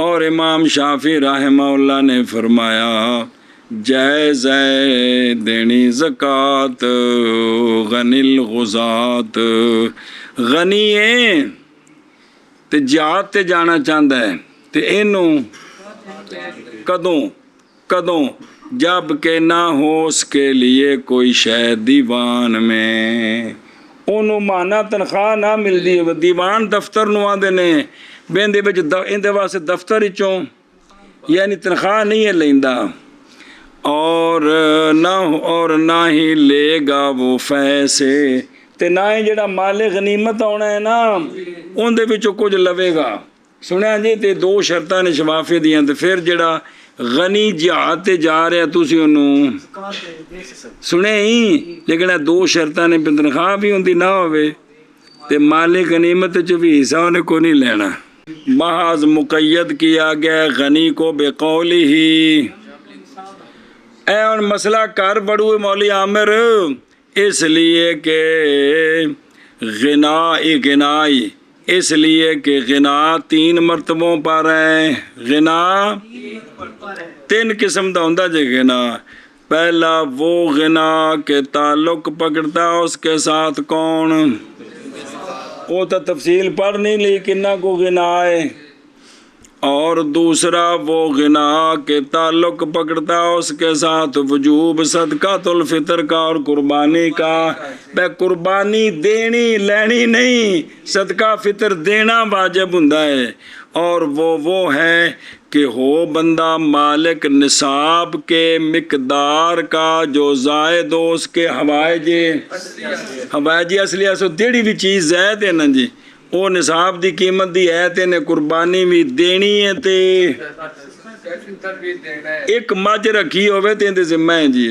اور امام شافعی رحمہ اللہ نے فرمایا جائز ہے دینی زکوٰۃ غنی الغزات، غنی ہے تے جہاد تے جانا چاہتا ہے تے اینوں کدوں جب کہ نہ ہو اس کے لیے کوئی شے دیوان میں، انہوں مانا تنخواہ نہ مل دی، دیوان دفتر نو آدھے نے بیندے بچ اندے واسے دفتر ہی چوں، یعنی تنخواہ نہیں ہے لیندہ، اور نہ ہی لے گا وہ فیسے، تے نہ ہی جڑا مال غنیمت ہونا ہے نا ان دے وچوں کچھ لوے گا، سنیا جی تے 2 شرطاں نے شفافی دیاں، تے پھر جڑا غنی جہاد تے جا رہا تسی انہوں سنے ہی لیکن دو شرطاں نے تنخواہ بھی ہوندی نہ ہوئے تے مالک غنیمت چ بھی حصہ انہیں کو نہیں لینا محض مقید کیا گیا غنی کو بقولی ہی اے ان مسئلہ کر بڑھو مولی عامر اس لیے کہ غنائی اس لیے کہ غنا 3 مرتبوں پر ہے غنا 3 قسم دا ہوندا جے غنا پہلا وہ غنا کے تعلق پکڑتا اس کے ساتھ کون وہ تو تفصیل پڑھ نہیں لی کنہ کو غنا ہے اور دوسرا وہ غنا کے تعلق پکڑتا اس کے ساتھ وجوب صدقۃ الفطر کا اور قربانی کا بے قربانی دینی لینی نہیں صدقہ فطر دینا واجب ہوندا ہے اور وہ ہے کہ ہو بندہ مالک نصاب کے مقدار کا جو زائد ہو اس کے حوائج اصلیہ سو دیڑی بھی چیز زائد ہے نا جی وہ نصاب دی قیمت دی ہے تے نے قربانی بھی دینی ہے تے ایک مجھ رکھی ہوئے تے اندے ذمہ ہے جی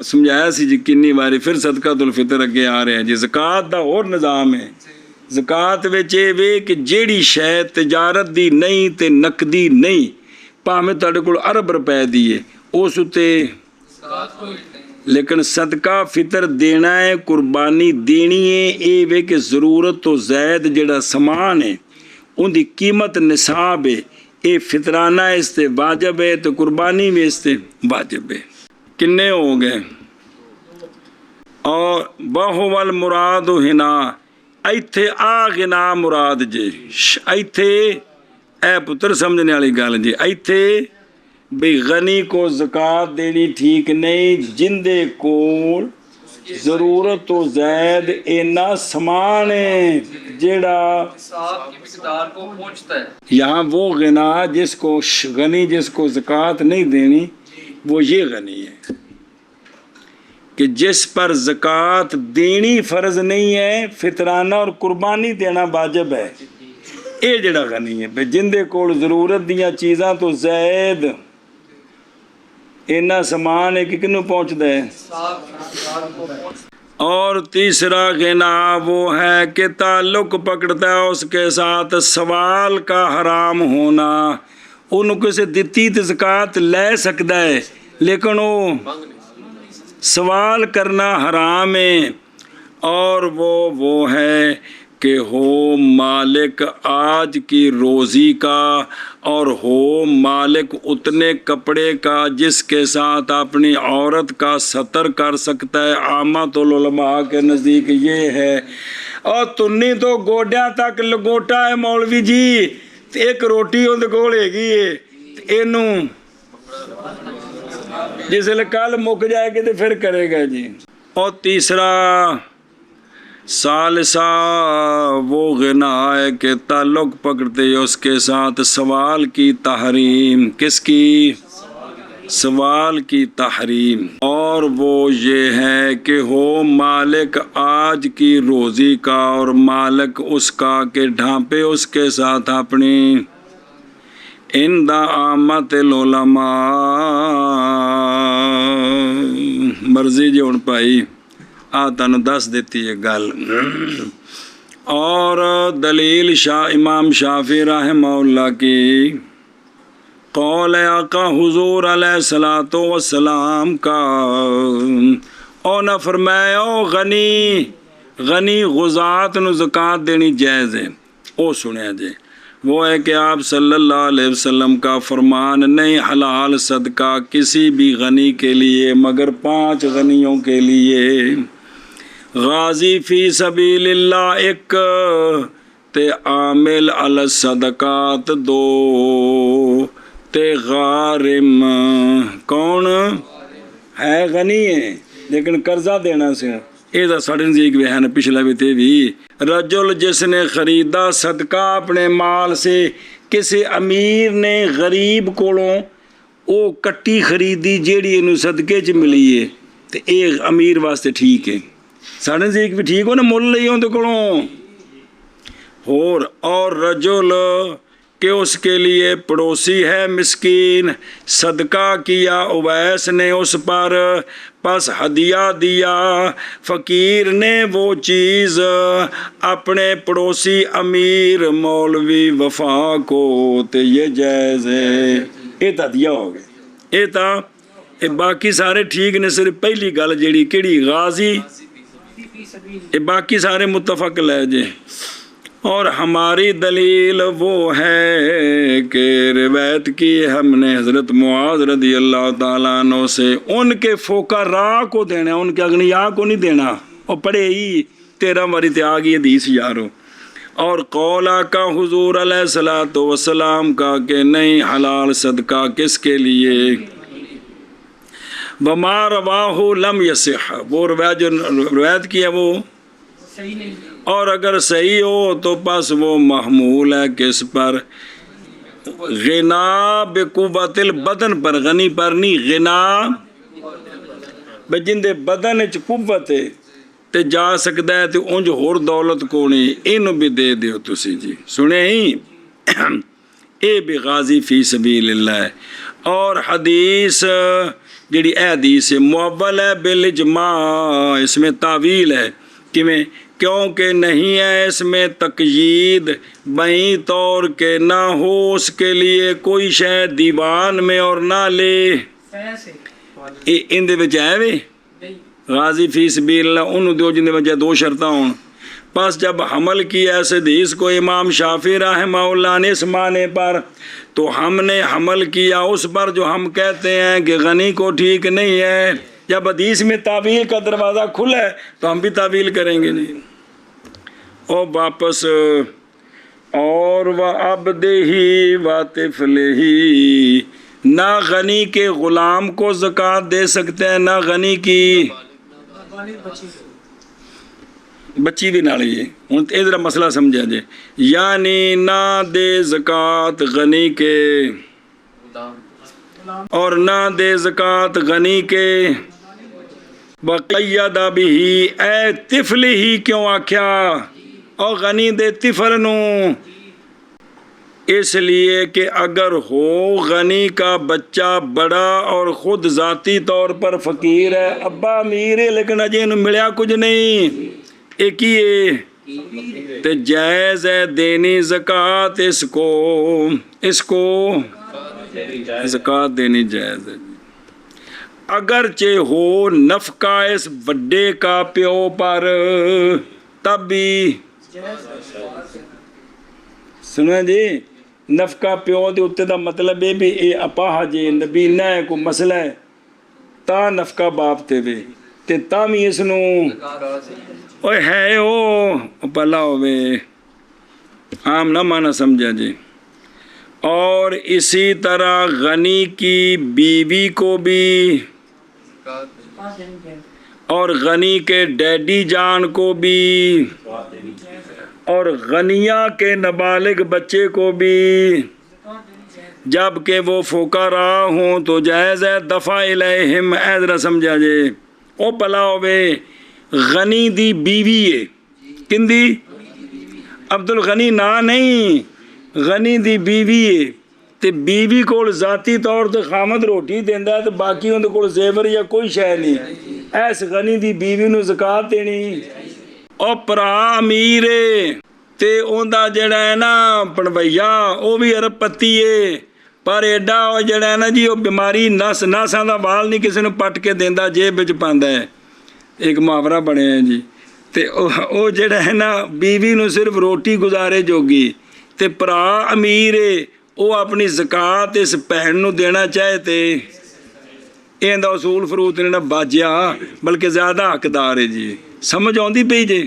سمجھایا سی جی کنی باری پھر صدقۃ الفطر اگے آ رہے ہیں جی زکوٰۃ دا اور نظام ہے زکوٰۃ وچ اے وے کہ جیڑی شے تجارت دی نہیں تے نقدی نہیں پاویں تہاڈے کول ارب روپے دی ہے اس اُتے لیکن صدقہ فطر دینا ہے قربانی دینی ہے اے وے کہ ضرورت تو زائد جڑا سامان ہے ان دی قیمت نصاب ہے اے فطرانہ اس تے واجب ہے تو قربانی بھی اس تے واجب ہے کنے ہو گئے اور بہو المراد ہنا ایتھے آ غنا مراد جے ایتھے اے پتر سمجھنے والی گل جی ایتھے بھئی غنی کو زکوٰۃ دینی ٹھیک نہیں جندے کول ضرورت تو زائد اینا سامان ہے جیڑا مقدار کو پہنچتا ہے یہاں وہ غنا جس کو غنی جس کو زکوٰۃ نہیں دینی وہ یہ غنی ہے کہ جس پر زکوٰۃ دینی فرض نہیں ہے فطرانہ اور قربانی دینا واجب ہے اے جڑا غنی ہے بھئی جندے کول ضرورت دیاں چیزاں تو زائد اینا سامان ہے کہ کنوں پہنچ دے اور تیسرا غنا وہ ہے کہ تعلق پکڑتا ہے اس کے ساتھ سوال کا حرام ہونا انہوں کسے دتی تے زکوٰۃ لے سکتا ہے لیکن وہ سوال کرنا حرام ہے اور وہ ہے کہ ہو مالک آج کی روزی کا اور ہو مالک اتنے کپڑے کا جس کے ساتھ اپنی عورت کا ستر کر سکتا ہے عامت العلماء کے نزدیک یہ ہے اور تنی تو گوڈیاں تک لگوٹا ہے مولوی جی ایک روٹی اندر کول ہیگی ہے اینوں جس لئے کل مک جائے گی تو پھر کرے گا جی اور تیسرا ثالثہ وہ غنا ہے کہ تعلق پکڑتے اس کے ساتھ سوال کی تحریم کس کی سوال کی تحریم اور وہ یہ ہے کہ ہو مالک آج کی روزی کا اور مالک اس کا کہ ڈھانپے اس کے ساتھ اپنی ان دا عامت العلماء مرضی جو ان پائی تانوں دس دیتی ہے گل اور دلیل امام شافعی رحمہ اللہ کی قول آقا حضور علیہ الصلوۃ والسلام کا او نہ فرمایا او غنی غزات نو زکوٰۃ دینی جائز ہے او سنیا جے وہ ہے کہ آپ صلی اللہ علیہ وسلم کا فرمان نہیں حلال صدقہ کسی بھی غنی کے لیے مگر 5 غنیوں کے لیے غازی فی سبیل اللہ 1 تے عامل علی الصدقات 2 تے غارم کون ہے غنی ہے لیکن قرضہ دینا سے یہ تو ساڑھے نزدیک بھی ہے نا پچھلا بھی تھے بھی رجل جس نے خریدا صدقہ اپنے مال سے کسی امیر نے غریب کولوں او کٹی خریدی جیڑی انہوں صدقے چ ملی ہے تو ایک امیر واسطے ٹھیک ہے ساڑھے نزدیک بھی ٹھیک ہو نا مل لئی ہوں تو کولوں اور رجل کہ اس کے لیے پڑوسی ہے مسکین، صدقہ کیا اویس نے اس پر، پس ہدیہ دیا فقیر نے وہ چیز اپنے پڑوسی امیر مولوی وفا کو، تے یہ جائز ہے۔ یہ تو ہدیہ ہو گئے، یہ تو یہ باقی سارے ٹھیک نے، صرف پہلی گل جیڑی کیڑی غازی، یہ باقی سارے متفق لے جے۔ اور ہماری دلیل وہ ہے کہ روایت کی ہم نے حضرت معاذ رضی اللہ تعالیٰ عنہ سے، ان کے فقراء کو دینا، ان کے اغنیاء کو نہیں دینا۔ اور پڑھے ہی 13 باری تے آ گئی حدیث یارو۔ اور قول آقا حضور علیہ الصلوۃ والسلام کا کہ نہیں حلال صدقہ کس کے لیے، وما رواہ لم یصح، وہ روایت کی ہے وہ صحیح نہیں، اور اگر صحیح ہو تو پس وہ محمول ہے کس پر، غنا بقوت البدن پر، غنی پر نہیں، غنا جن دے بدن وچ قوت ہے تے جا سکتا ہے تے انج ہور دولت کو نہیں، اینو بھی دے دیو تسی جی، سنے ہی اے بھی غازی فی سبیل اللہ ہے۔ اور حدیث جڑی اے حدیث ہے معول ہے بالاجماع، اس میں تعویل ہے، کیویں؟ کیونکہ نہیں ہے اس میں تقیید بہیں طور کہ نہ ہو اس کے لیے کوئی شے دیوان میں اور نہ لے، ان دے وچ ہے وے غازی فی سبیل اللہ انہوں دیو جن دے وجہ 2 شرطاں ہون۔ پس جب حمل کیا اس حدیث کو امام شافعی رحمہ اللہ نے اس معنی پر، تو ہم نے حمل کیا اس پر جو ہم کہتے ہیں کہ غنی کو ٹھیک نہیں ہے۔ جب حدیث میں تعویل کا دروازہ کھلا ہے تو ہم بھی تعویل کریں گے نہیں۔ اور واپس اور وعبدہ وطفلہ، نہ غنی کے غلام کو زکوٰۃ دے سکتے ہیں، نہ غنی کی بچی بھی نہ لیے۔ ہوں یہ ذرا مسئلہ سمجھا جائے، یعنی نہ دے زکوٰۃ غنی کے اور نہ دے زکوٰۃ غنی کے، وقید بہ اے طفل ہی کیوں آکھیا، اور غنی دے طفل نو، اس لیے کہ اگر ہو غنی کا بچہ بڑا اور خود ذاتی طور پر فقیر ہے، ابا امیر ہے لیکن اجے انہوں ملیا کچھ نہیں، ایک ہی ہے، تو جائز ہے دینی زکوٰۃ اس کو زکوٰۃ دینی جائز ہے، اگرچہ ہو نفقہ اس بڑے کا پیو پر، تب بھی سنو جی، نفقہ پیو دے اتنے دا مطلب ہے بھی اے اپاہ جے نبینا ہے کوئی مسئلہ ہے تا نفقہ باپ تے وے تے تا بھی اس نو اوہ ہے او پلا ہوئے، عام نہ مانا سمجھا جی۔ اور اسی طرح غنی کی بیوی کو بھی، اور غنی کے ڈیڈی جان کو بھی، اور غنیہ کے نابالغ بچے کو بھی، جب کہ وہ فقراء ہوں تو جائز ہے دفع الیہم، ایدرہ سمجھا جے، او پلا ہوئے غنی دی بیوی ہے، کن دی؟ عبد الغنی نا نہیں، غنی دی بیوی ہے، تے بیوی کول ذاتی طور تے خامد روٹی دیندا ہے تے باقی اون دے کول زیور یا کوئی شے نہیں، ایس غنی دی بیوی نو زکوٰۃ دینی۔ او پرا امیر ہے تے اوندا جڑا ہے نا پڑویا او بھی ارب پتی ہے، پر ایڈا او جڑا ہے نا جی او بیماری ناساں دا وال نہیں کسی نو پٹ کے دیندا، جیب وچ پاندا ہے، ایک محاورہ بنے ہیں جی، تے او جڑا ہے نا بیوی نو صرف روٹی گزارے جوگی، تے پرا امیر ہے او اپنی زکوٰۃ اس بہن نو دینا چاہے تے ایندا اصول فروت نے نہ باجیا بلکہ زیادہ حقدار ہے جی، سمجھ آندی پئی جی؟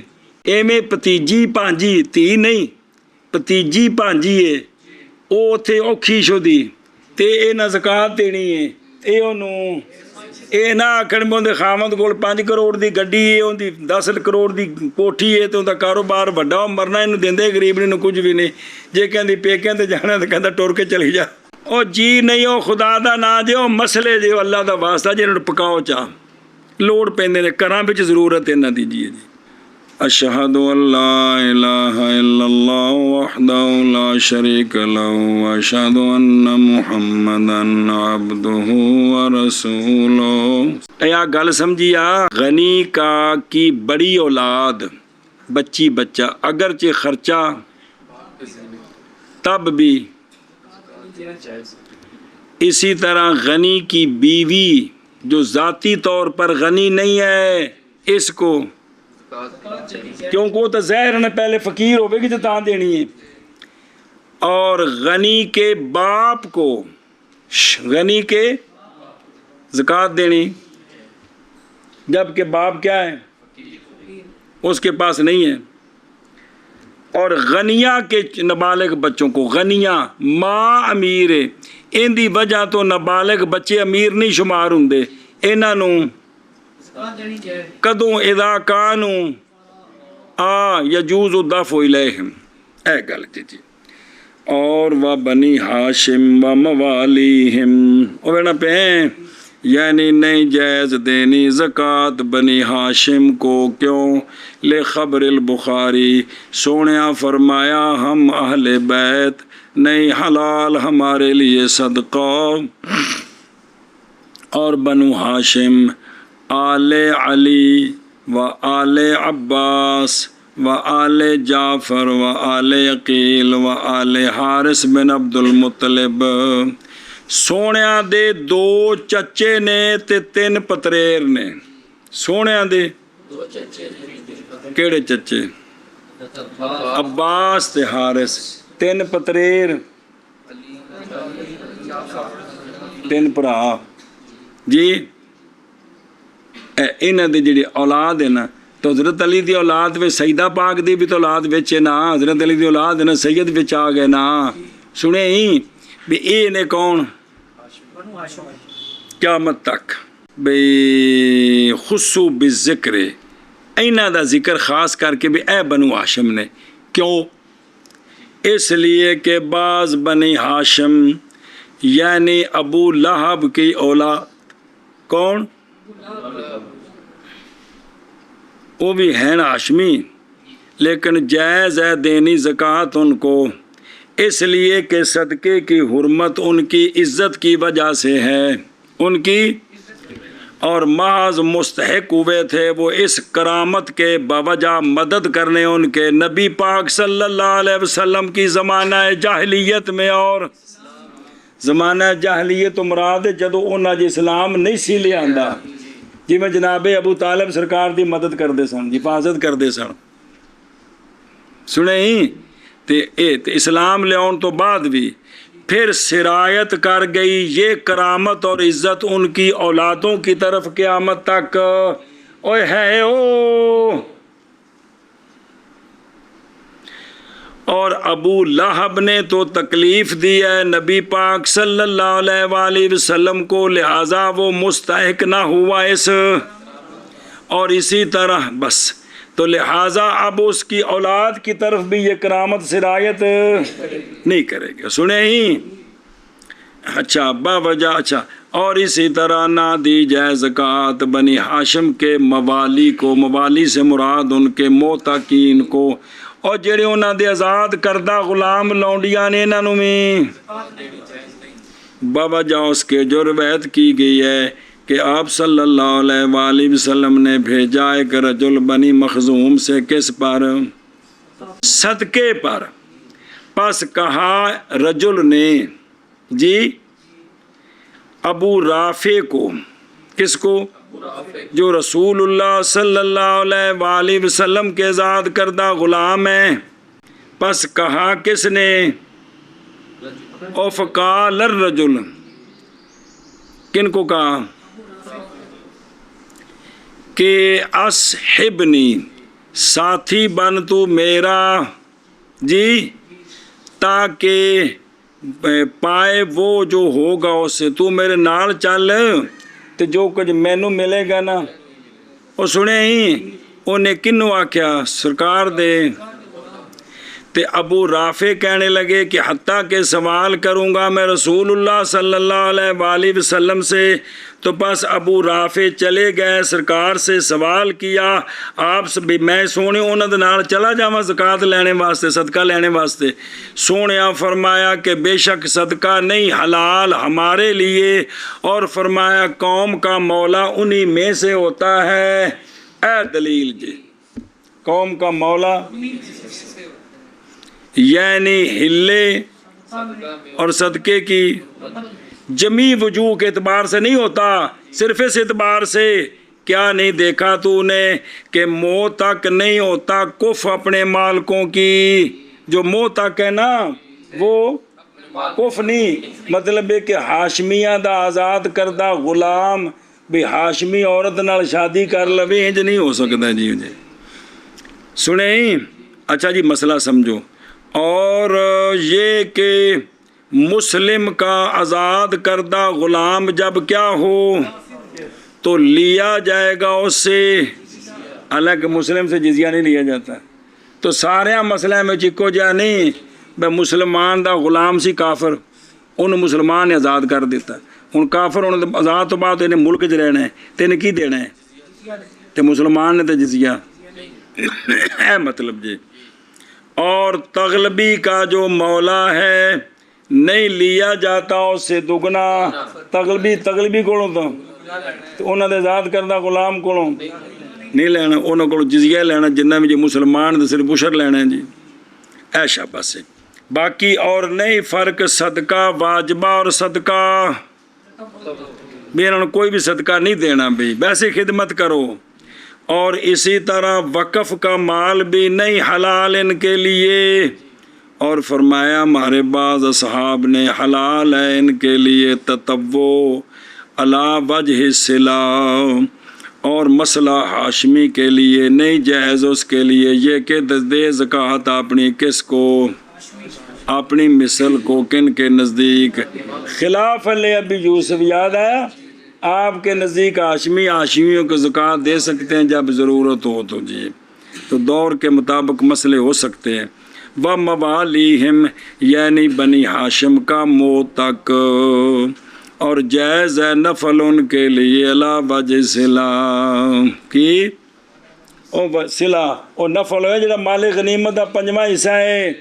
ایویں پتیجی پانجی تھی نہیں، پتیجی پانجی ہے او اتھے اوکھی شدی تے اے نہ زکوٰۃ دینی ہے، اے انہوں اے نہ آکھن میں اندے خامد کول 5 کروڑ دی گڈی ہے، اندی 10 کروڑ دی کوٹھی ہے تے اندہ کاروبار بڑا ہو، مرنا انہوں دیندے غریب نے کچھ بھی نہیں، جے کہندی پیکیں تے جانا تے کہندا ٹور کے چلی جا، او جی نہیں او خدا دا نا دے او مسئلے دے اللہ دا واسطہ جے انہوں پکاؤ چاہ لوڑ پیندے نے کراں وچ ضرورت انہاں دی جی۔ أشهد أن لا إله إلا الله وحده لا شريك له وأشهد أن محمدا عبده ورسوله۔ یا گل سمجھی غنی کا کی بڑی اولاد بچی بچہ اگرچہ خرچہ تب بھی، اسی طرح غنی کی بیوی جو ذاتی طور پر غنی نہیں ہے اس کو، کیونکہ وہ تو ظاہر نے پہلے فقیر ہوئے گی تو تاں دینی ہے، اور غنی کے باپ کو، غنی کے زکوٰۃ دینی، جبکہ باپ کیا ہے اس کے پاس نہیں ہے۔ اور غنیہ کے نابالغ بچوں کو، غنیہ ماں امیر ہے، ان دی وجہ تو نابالغ بچے امیر نہیں شمار ہوندے، انہاں نوں کدوں اذا کانوا یجوز الدفع الیہم، اے گل جی۔ اور و بنی ہاشم و موالیہم، وہ نہ پہ یعنی نہیں جائز دینی زکوٰۃ بنی ہاشم کو، کیوں؟ لخبر البخاری، سونیا فرمایا ہم اہل بیت نہیں حلال ہمارے لیے صدقہ، اور بنو ہاشم آل علی و آل عباس و آل جعفر و آل عقیل و آل حارث بن عبد المطلب، سونیا دے دو چچے نے تے تین پتریر نے۔ سونیا دے کیڑے چچے؟ عباس تے حارث، تین پتریر، تین بھرا جی۔ انہاں دی جڑی اولاد ہے نا، تو حضرت علی دی اولاد میں سیدہ پاک دی بھی تو اولاد وچ ہے نا، حضرت علی دی اولاد ہے نا، سید وچ آ گئے نا، سنے ہی بھی اے نے کون قیامت تک بھئی خصو بالذکر، اینہ دا ذکر خاص کر کے بھی اے بنو ہاشم نے، کیوں؟ اس لیے کہ بعض بنی ہاشم یعنی ابو لہب کی اولاد، کون؟ وہ بھی ہیں ہاشمی، لیکن جائز ہے دینی زکوٰۃ ان کو، اس لیے کہ صدقے کی حرمت ان کی عزت کی وجہ سے ہے، ان کی، اور محض مستحق ہوئے تھے وہ اس کرامت کے بوجہ مدد کرنے ان کے نبی پاک صلی اللہ علیہ وسلم کی زمانہ جاہلیت میں۔ اور زمانہ جاہلیت مراد جدو انہاں جی اسلام نہیں سی لے آندا، جی میں جناب ابو طالب سرکار دی مدد کردے سن، حفاظت کردے سن، سنے ہی تے اسلام لے آن تو بعد بھی پھر سرایت کر گئی یہ کرامت اور عزت ان کی اولادوں کی طرف قیامت تک۔ اوے ہے او، اور ابو لہب نے تو تکلیف دی ہے نبی پاک صلی اللہ علیہ وآلہ وسلم کو، لہٰذا وہ مستحق نہ ہوا اس، اور اسی طرح بس تو لہٰذا اب اس کی اولاد کی طرف بھی یہ کرامت سرایت نہیں کرے گا، سنے ہی اچھا باوجہ اچھا۔ اور اسی طرح نہ دی جائے زکوٰۃ بنی ہاشم کے موالی کو، موالی سے مراد ان کے موتقین کو، اور جڑے انہاں دے آزاد کردہ غلام لونڈیاں نے، انہاں نوں بھی باوجہ اس کے جو روایت کی گئی ہے کہ آپ صلی اللہ علیہ وآلہ وسلم نے بھیجا ایک رجل بنی مخزوم سے، کس پر؟ صدقے پر۔ پس کہا رجل نے جی ابو رافع کو، کس کو؟ جو رسول اللہ صلی اللہ علیہ وآلہ وسلم کے آزاد کردہ غلام ہیں۔ پس کہا کس نے؟ فقال الرجل، کن کو کہا؟ کہ اصحبنی، ساتھی بن تو میرا جی، تاکہ پائے وہ جو ہوگا اس سے، تو میرے نال چل تو جو کچھ مینوں ملے گا نا۔ وہ سنے ہی انہیں کنوں آکھیا؟ سرکار دے تو ابو رافع کہنے لگے کہ حتیٰ کہ سوال کروں گا میں رسول اللہ صلی اللہ علیہ وآلہ وسلم سے. تو بس ابو رافع چلے گئے, سرکار سے سوال کیا آپ سے بھی میں سونے انہوں دے نال چلا جاواں زکوٰۃ لینے واسطے, صدقہ لینے واسطے. سونیا فرمایا کہ بے شک صدقہ نہیں حلال ہمارے لیے, اور فرمایا قوم کا مولا انہی میں سے ہوتا ہے. اے دلیل جی, قوم کا مولا یعنی ہلے اور صدقے کی جمی وجوہ کے اعتبار سے نہیں ہوتا, صرف اس اعتبار سے کیا نہیں دیکھا تو نے کہ موت تک نہیں ہوتا کف اپنے مالکوں کی. جو موت تک ہے نا وہ کف نہیں, مطلب ہے کہ ہاشمیہ دا آزاد کردہ غلام بھی ہاشمی عورت نال شادی کر لوے انج نہیں ہو سکتا جی. سنیں اچھا جی مسئلہ سمجھو. اور یہ کہ مسلم کا آزاد کردہ غلام جب کیا ہو تو لیا جائے گا اس سے الگ, مسلم سے جزیہ نہیں لیا جاتا. تو سارے مسئلہ میں چکو جا نہیں بے مسلمان دا غلام سی کافر انہوں مسلمان نے آزاد کر دیتا. ہوں کافر انہوں آزاد تو بعد انہیں ملک چ رہنا ہے تو انہیں کی دینا ہے تو مسلمان نے تو جزیہ ہے مطلب جی. اور تغلبی کا جو مولا ہے نہیں لیا جاتا اس سے دگنا. تغلبی کولوں تو انہوں نے آزاد کردہ غلام کولوں نہیں لینا, انہوں کو جزیہ لینا جنہ بھی جی مسلمان تو صرف بشر لینا ہے جی. ایشا بس باقی اور نہیں فرق صدقہ واجبہ اور صدقہ بھی انہوں نے کوئی بھی صدقہ نہیں دینا بھئی, ویسے خدمت کرو. اور اسی طرح وقف کا مال بھی نہیں حلال ان کے لیے. اور فرمایا ہمارے بعض اصحاب نے حلال ہے ان کے لیے تطوع علی وجہ صلہ, اور مسئلہ ہاشمی کے لیے نہیں جائز اس کے لیے یہ کہ دے زکوٰۃ اپنی کس کو, اپنی مثل کو, کن کے نزدیک. خلاف علیہ ابی یوسف یاد آیا آپ کے نزدیک ہاشمیوں کو زکوٰۃ دے سکتے ہیں جب ضرورت ہو تو جی, تو دور کے مطابق مسئلے ہو سکتے ہیں. وَمَوَالِيهِمْ یعنی بنی ہاشم کا موت تک, اور جائز ہے نفل ان کے لیے علی وجہ صلہ کی صلہ. اور نفل ہے جڑا مال غنیمت کا 5واں حصہ ہے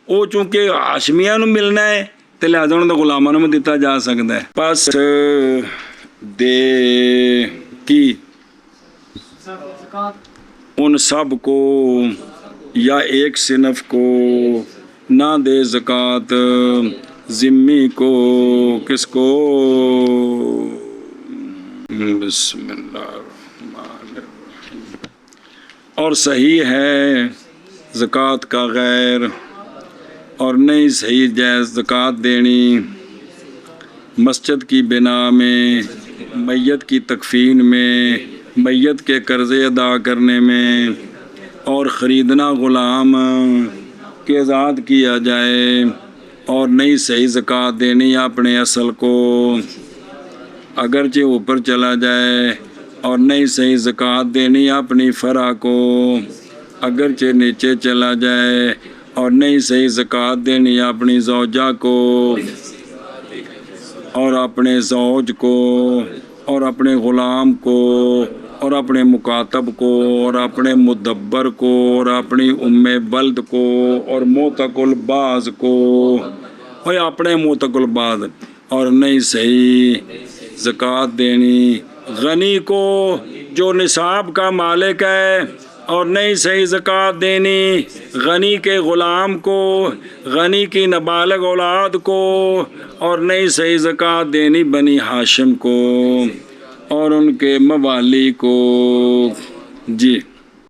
وہ چونکہ ہاشمیاں نو ملنا ہے تو لہذا انہوں نے غلاموں میں دیتا جا سکتا ہے. پس دے کی ان سب کو یا ایک صنف کو نہ دے زکوٰۃ, ذمی کو, کس کو, بسم اللہ الرحمن الرحیم. اور صحیح ہے زکوٰۃ کا غیر, اور نہیں صحیح جائز زکوٰۃ دینی مسجد کی بنا میں, میت کی تکفین میں, میت کے قرضے ادا کرنے میں, اور خریدنا غلام کے آزاد کیا جائے, اور نہیں صحیح زکوٰۃ دینی اپنے اصل کو اگرچہ اوپر چلا جائے, اور نہیں صحیح زکوٰۃ دینی اپنی فرع کو اگرچہ نیچے چلا جائے, اور نہیں صحیح زکوٰۃ دینی اپنی زوجہ کو, اور اپنے زوج کو, اور اپنے غلام کو, اور اپنے مکاتب کو, اور اپنے مدبر کو, اور اپنی ام بلد کو, اور موتق الباز کو, اور اپنے موتق الباز. اور نہیں صحیح زکوٰۃ دینی غنی کو جو نصاب کا مالک ہے, اور نہیں صحیح زکوٰۃ دینی غنی کے غلام کو, غنی کی نابالغ اولاد کو, اور نہیں صحیح زکوٰۃ دینی بنی ہاشم کو اور ان کے موالی کو. جی